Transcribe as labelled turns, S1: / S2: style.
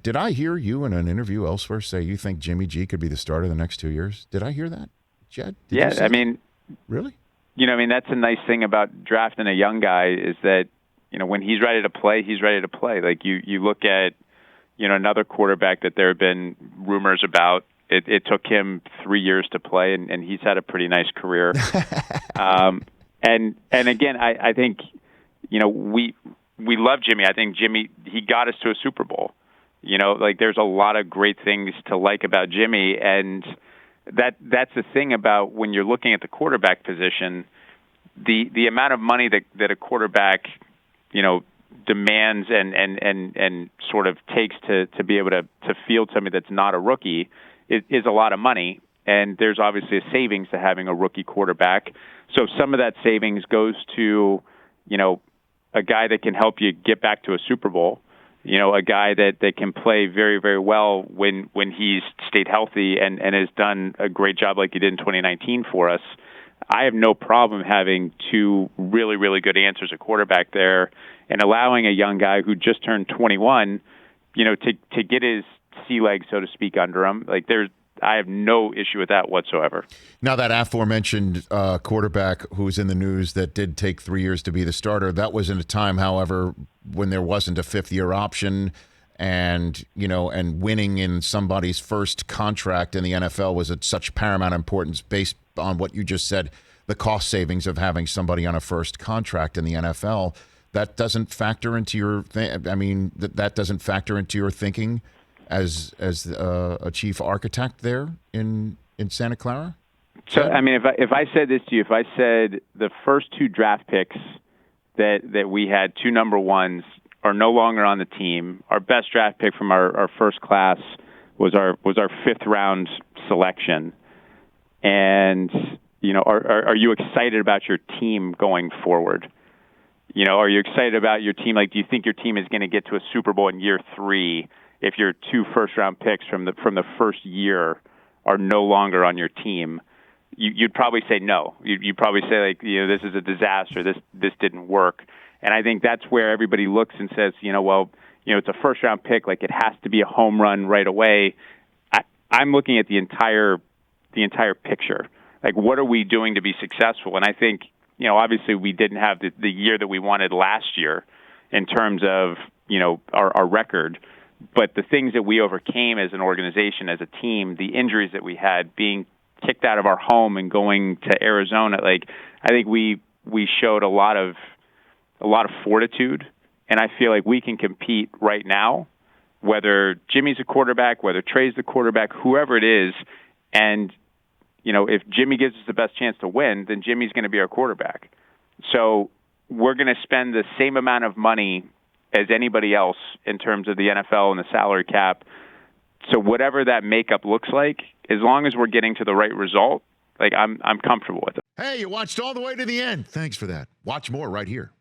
S1: Did I hear you in an interview elsewhere say you think Jimmy G could be the starter the next 2 years? Did I hear that, Jed? Did you say
S2: I mean,
S1: that? Really?
S2: That's a nice thing about drafting a young guy is that, when he's ready to play, he's ready to play. Like you look at, another quarterback that there have been rumors about. It took him 3 years to play, and he's had a pretty nice career. And again, I think, we love Jimmy. I think Jimmy, he got us to a Super Bowl. There's a lot of great things to like about Jimmy, and that's the thing about when you're looking at the quarterback position, the amount of money that a quarterback, demands and sort of takes to be able to field somebody that's not a rookie is a lot of money. And there's obviously a savings to having a rookie quarterback. So some of that savings goes to, a guy that can help you get back to a Super Bowl, a guy that can play very, very well when he's stayed healthy and has done a great job like he did in 2019 for us. I have no problem having two really, really good answers at quarterback there and allowing a young guy who just turned 21, to get his sea legs, so to speak, under him. I have no issue with that whatsoever.
S1: Now, that aforementioned quarterback who's in the news that did take 3 years to be the starter, that was in a time, however, when there wasn't a fifth-year option and winning in somebody's first contract in the NFL was at such paramount importance based on what you just said, the cost savings of having somebody on a first contract in the NFL. That doesn't factor into your that doesn't factor into your thinking as a chief architect there in Santa Clara?
S2: So, if I said this to you, if I said the first two draft picks that we had, two number ones, are no longer on the team, our best draft pick from our first class was our fifth round selection, and are you excited about your team going forward? Are you excited about your team? Do you think your team is going to get to a Super Bowl in year 3 if your two first-round picks from the first year are no longer on your team? You'd probably say no. You'd probably say, this is a disaster. This didn't work. And I think that's where everybody looks and says, it's a first-round pick. It has to be a home run right away. I'm looking at the entire picture. What are we doing to be successful? And I think, obviously we didn't have the year that we wanted last year in terms of, our record. But the things that we overcame as an organization, as a team, the injuries that we had, being kicked out of our home and going to Arizona, I think we showed a lot of fortitude, and I feel like we can compete right now, whether Jimmy's a quarterback, whether Trey's the quarterback, whoever it is, and if Jimmy gives us the best chance to win, then Jimmy's going to be our quarterback. So we're going to spend the same amount of money as anybody else in terms of the NFL and the salary cap. So whatever that makeup looks like, as long as we're getting to the right result, I'm comfortable with it.
S1: Hey, you watched all the way to the end. Thanks for that. Watch more right here.